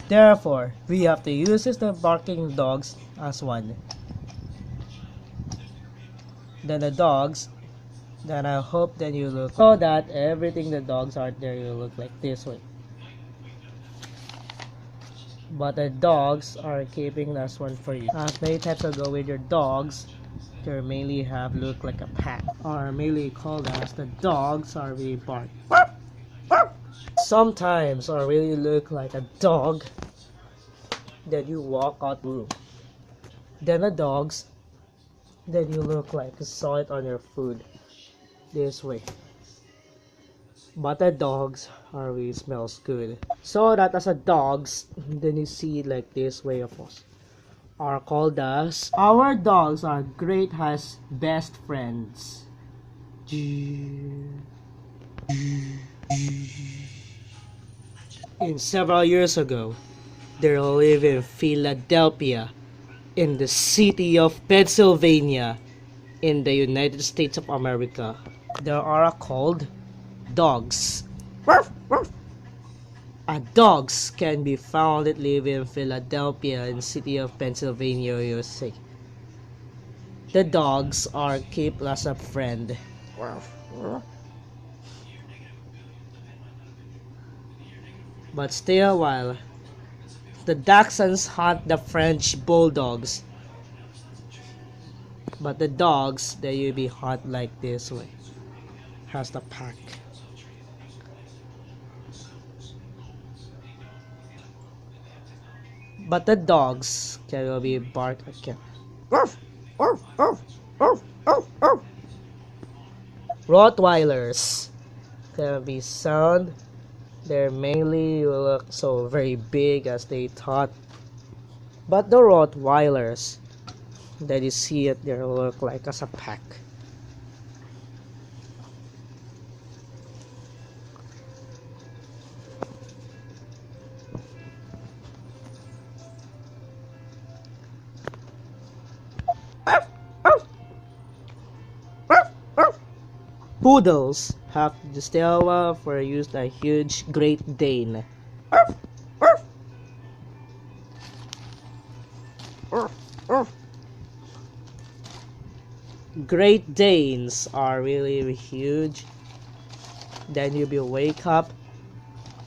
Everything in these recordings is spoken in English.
Therefore, we have to use the barking dogs as one. Then the dogs, then I hope that you look so that everything the dogs are there you look like this way. But the dogs are keeping this one for you. As many times ago with your dogs, they mainly have look like a pack, or mainly called as the dogs are really bark. Sometimes or really look like a dog that you walk out room. Then the dogs that you look like you saw it on your food this way. But the dogs are really smells good. So that as a dogs, then you see like this way of us are called as our dogs are great as best friends. In several years ago, they live in Philadelphia, in the city of Pennsylvania, in the United States of America. There are called dogs. Dogs can be found that live in Philadelphia in the city of Pennsylvania, USA. The dogs are kept as a friend. But stay a while. The Dachshunds hunt the French Bulldogs. But the dogs, they will be hunt like this way. Has the pack. But the dogs can be bark again. Rottweilers can be sound. They're mainly look so very big as they thought. But the Rottweilers that you see it, they look like as a pack. Poodles have the stella for use a huge Great Dane. Great Danes are really huge. Then you will wake up.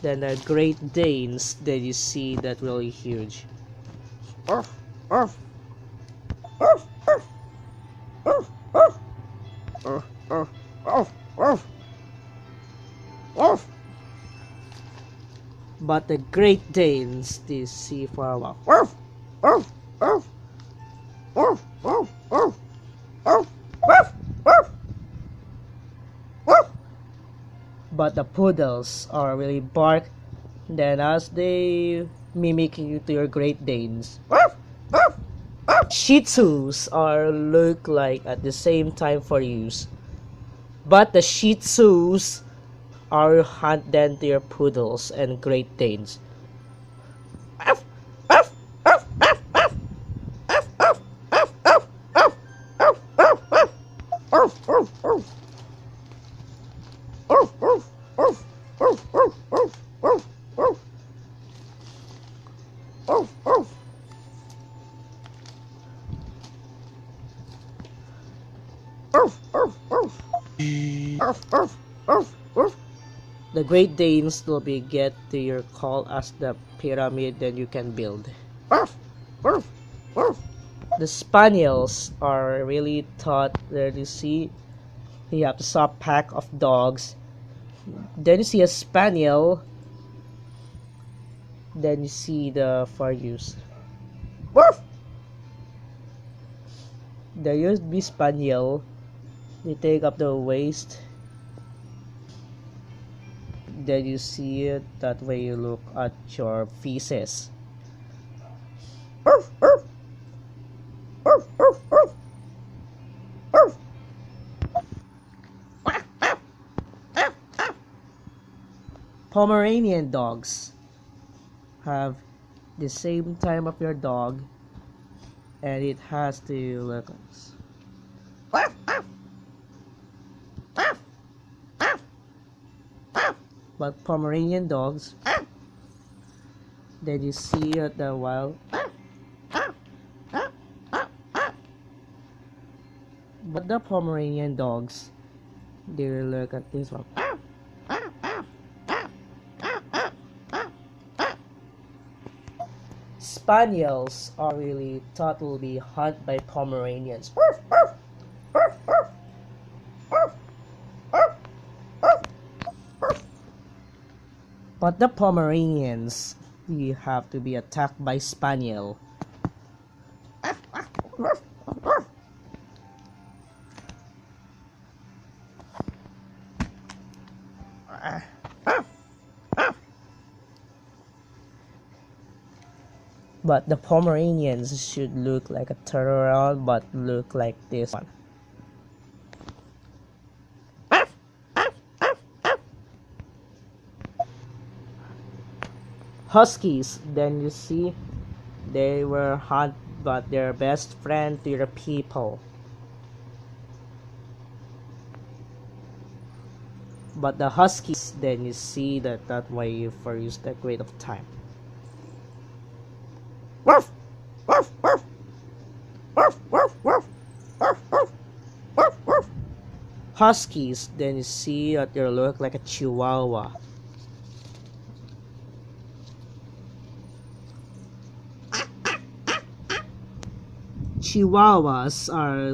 Then the Great Danes that you see that really huge. But the Great Danes they see for a while. But the poodles are really bark. Then as they mimic you to your Great Danes. Shih Tzus are look like at the same time for use. But the Shih Tzus are hunt then to your poodles and Great Danes. The Great Danes will be get to your call as the pyramid that you can build. The Spaniels are really taught there you see you have to saw pack of dogs. Then you see a Spaniel. Then you see the for use. There used to be Spaniel. They take up the waist. Then you see it that way you look at your feces. Pomeranian dogs have the same time of your dog and it has to look like this. But Pomeranian dogs Then you see at the wild. But the Pomeranian dogs, they look at this one. Spaniels are really totally hunted by Pomeranians. But the Pomeranians, you have to be attacked by Spaniel. But the Pomeranians should look like a Terrier, but look like this one. Huskies, then you see, they were hunted, but they're best friend to the people. But the Huskies, then you see that way you use the great of time. Huskies, then you see that they look like a Chihuahua. Chihuahuas are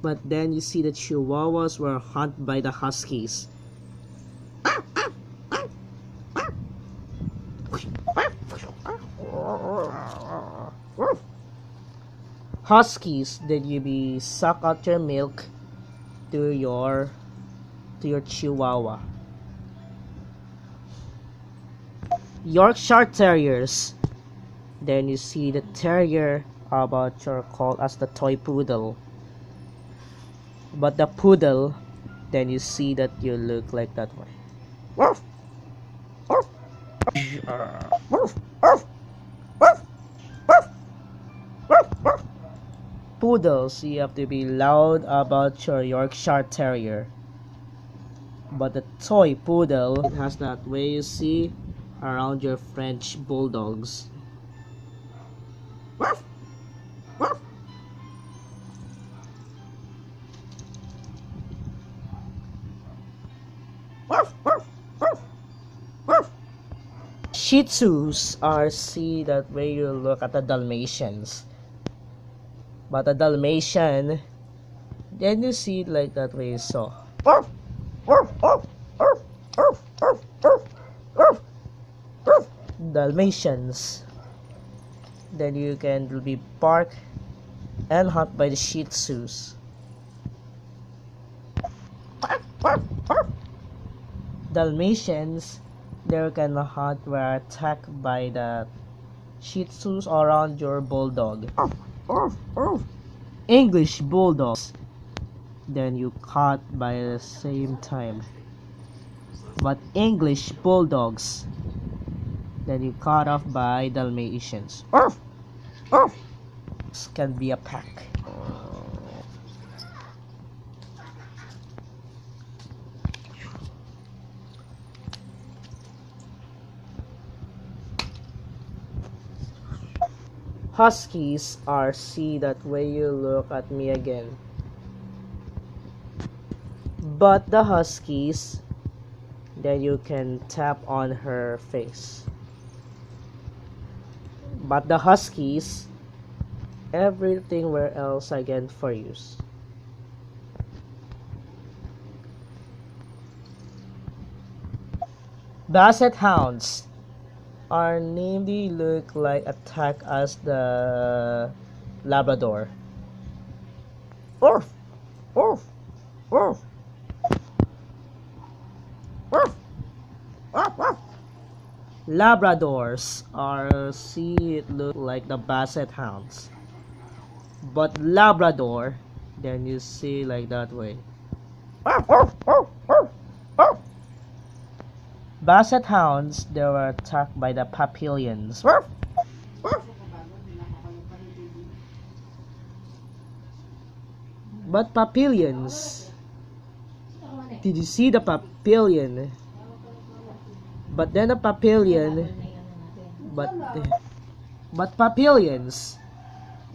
but then you see the Chihuahuas were hunted by the Huskies. Huskies, then you be suck out your milk to your Chihuahua. Yorkshire Terriers, then you see the Terrier about you're called as the toy poodle. But the poodle, then you see that you look like that way. Poodles, you have to be loud about your Yorkshire Terrier. But the toy poodle, it has that way you see around your French bulldogs. Shih Tzus are that way you look at the Dalmatians. But the Dalmatian, then you see it like that way you saw. Dalmatians, then you can be barked and hunt by the Shih Tzus. Dalmatians, they can hunt were attacked by the Shih Tzus around your Bulldog. English Bulldogs, then you caught by the same time. But English Bulldogs, then you caught off by Dalmatians. This can be a pack. Huskies are that way you look at me again. But the Huskies, then you can tap on her face. But the Huskies, everything where else again for use. Basset Hounds are named to look like attack as the Labrador. Labradors are it look like the Basset Hounds. But Labrador, then you see like that way. Basset Hounds, they were attacked by the Papillions. But Papillions, did you see the Papillion? But then the Papillion, But but papillions.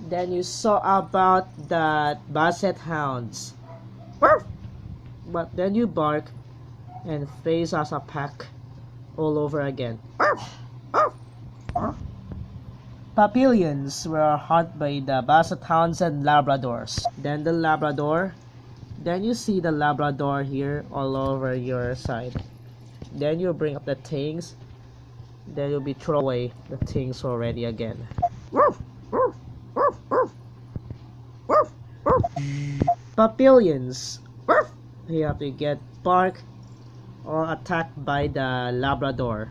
Then you saw about that Basset hounds. But then you bark and face as a pack all over again. Papillions were hunted by the Basset hounds and Labradors. Then the Labrador. Then you see the Labrador here all over your side. Then you bring up the things. Then you'll be throw away the things already again. Papillions. You have to get barked or attacked by the Labrador.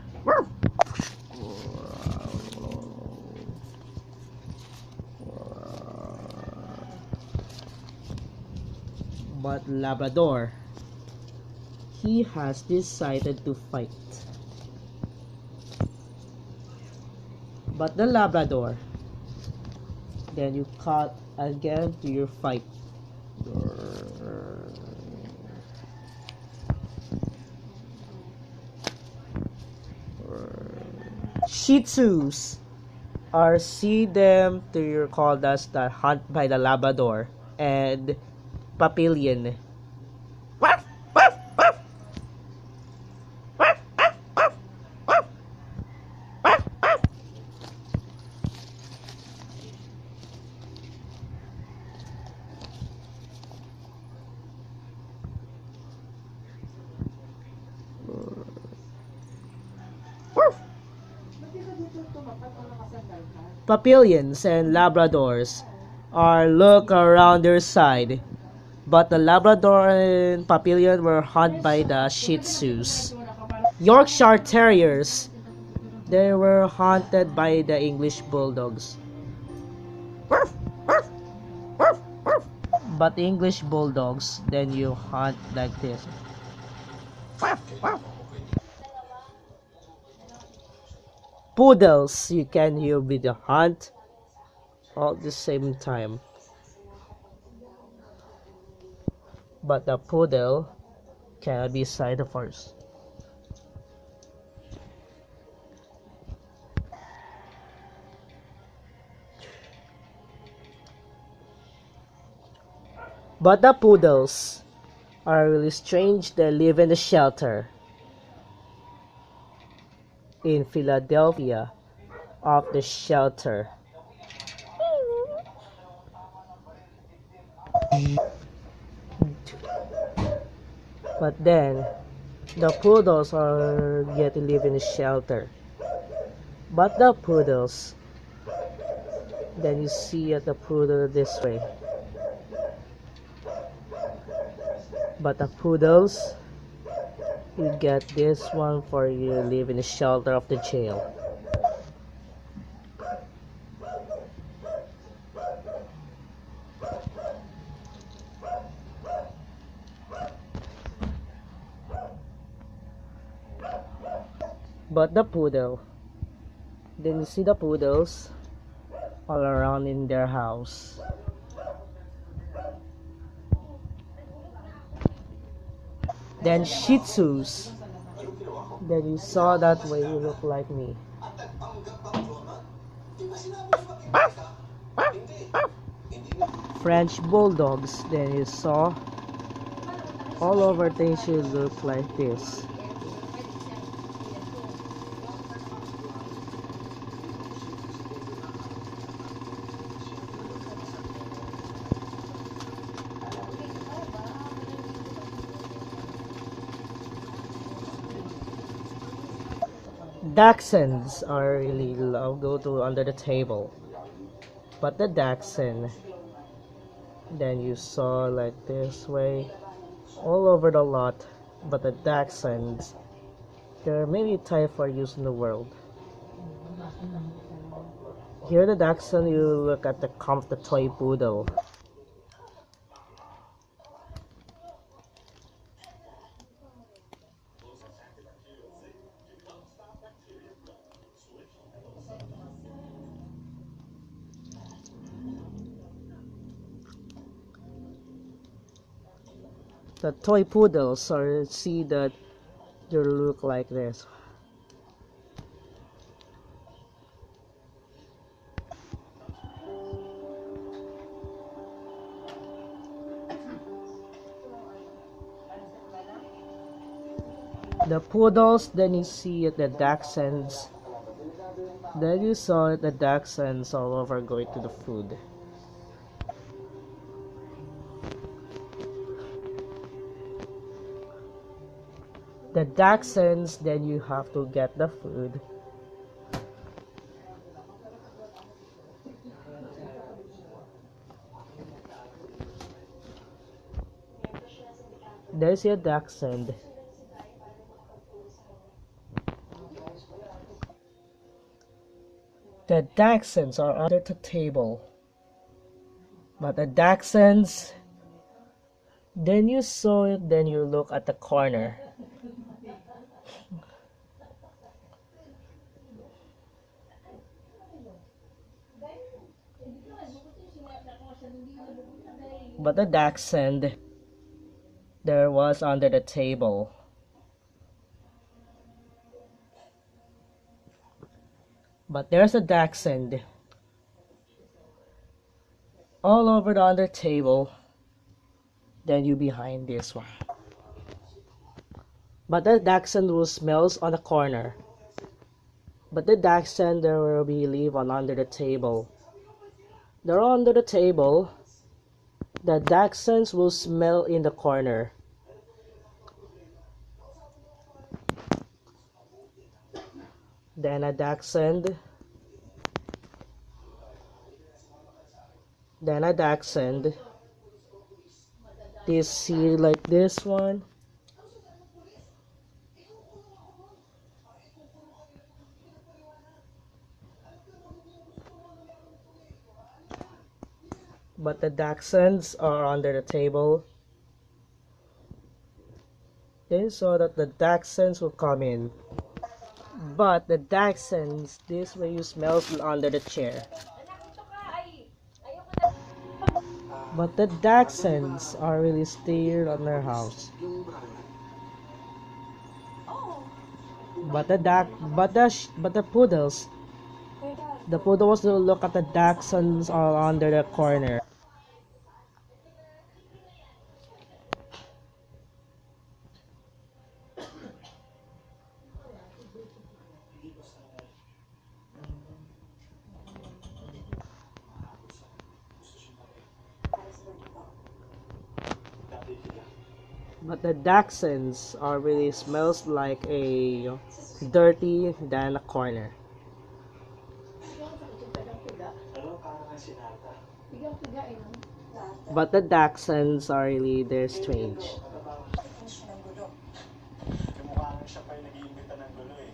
But Labrador, he has decided to fight. But the Labrador, then you cut again to your fight. Shih Tzus are see them to your called as the hunt by the Labrador and Papillion. Papillions and Labradors are look around their side, but the Labrador and Papillion were hunted by the Shih Tzus. Yorkshire Terriers, they were hunted by the English Bulldogs. But English Bulldogs, then you hunt like this. Poodles, you can hear with the hunt all at the same time. But the poodle cannot be sighted first. But the poodles are really strange. They live in the shelter in Philadelphia of the shelter. But then the poodles are yet to live in the shelter. But the poodles, then you see at the poodle this way. But the poodles, you get this one for you live in the shelter of the jail. But the poodle, then you see the poodles all around in their house. Then Shih Tzus, then you saw that way you look like me. French Bulldogs, then you saw all over things should look like this. Dachshunds are really love go to under the table, but the Dachshund, then you saw like this way all over the lot. But the Dachshunds, there are many types for use in the world. Here the Dachshund, you look at the toy poodle. The toy poodles are see that they look like this. The poodles, then you see it, the dachshunds. Then you saw it, the dachshunds all over going to the food. The dachshunds, then you have to get the food. There's your dachshund. The dachshunds are under the table. But the dachshunds, then you saw it, then you look at the corner. But the dachshund, there was under the table. But there's a dachshund all over the under table. Then you behind this one. But the dachshund will smells on the corner. But the dachshund there will be leave on under the table. They're under the table. The dachshunds will smell in the corner. Then a dachshund. Then a dachshund. You see like this one. But the dachshunds are under the table. Then saw that the dachshunds will come in. But the dachshunds, this way you smells under the chair. But the dachshunds are really scared on their house. But the poodles, the poodles will look at the dachshunds all under the corner. But the dachshunds are really smells like a dirty than a corner. But the dachshunds are really they're strange.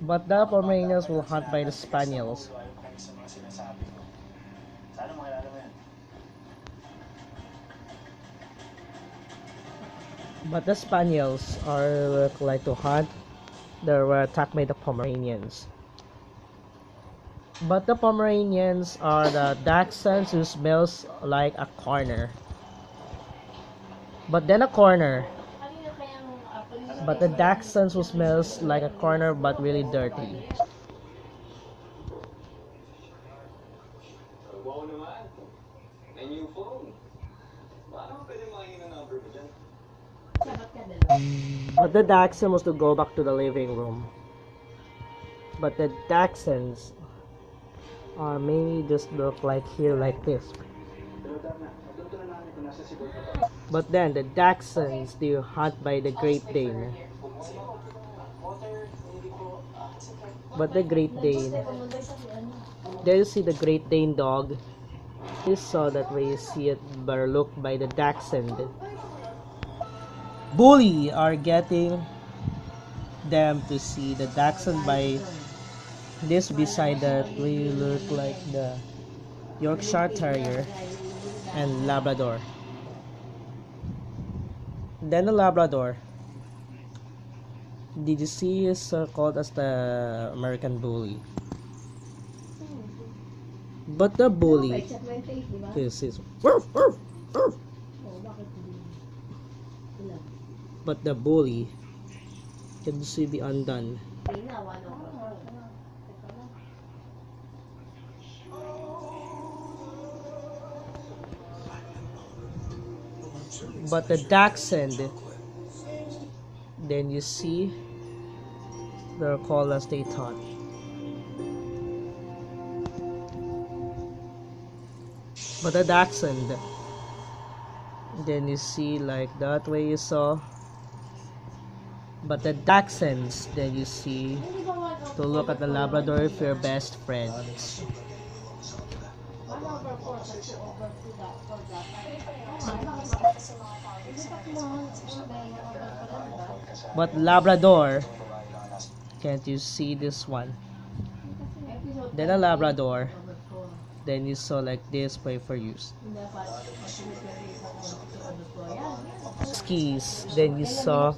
But the Pomeranians will hunt by the Spaniels. But the Spaniels are like to hunt. They were attacked by the Pomeranians. But the Pomeranians are the dachshunds who smells like a corner. But then a corner. But the dachshunds who smells like a corner but really dirty. But the dachshund was to go back to the living room. But the dachshunds are mainly just look like here like this. But then the dachshunds do hunt by the Great Dane. But the Great Dane, there you see the Great Dane dog. You saw that way you see it but look by the dachshund. Bully are getting them to see the dachshund by this beside that we look like the Yorkshire Terrier and Labrador. Then the Labrador. Did you see is called as the American Bully? But the bully is but the bully can see be undone. But the dachshund, then you see They're called as they thought. But the Dachshund, then you see like that way you saw. But the Dachshunds, then you see to look at the Labrador if you're best friends. But Labrador, can't you see this one? Then a Labrador, then you saw like this way for use. Huskies, then you saw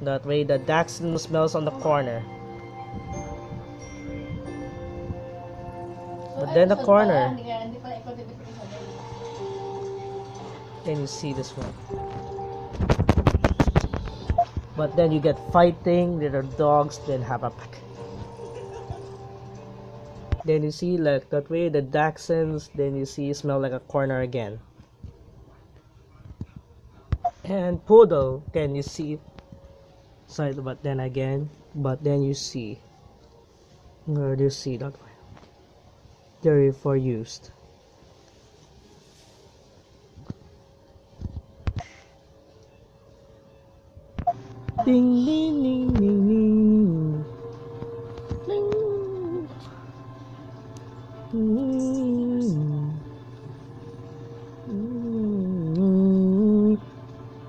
that way the Dachshund smells on the corner. But then the corner, then you see this one. But then you get fighting, little dogs, then have a pack. Then you see like that way the Dachshunds, then you see smell like a corner again. And Poodle, can you see side, but then again, but then you see, where do you see that way? Terrier for used. Ding ding ding ding ding. Ding.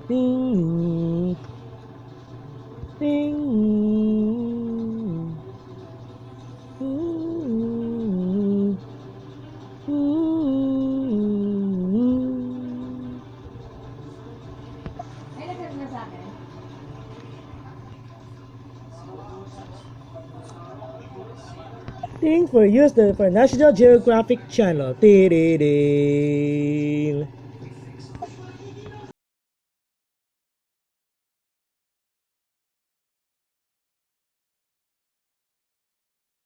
Ding. Ding. Thanks for using the National Geographic Channel.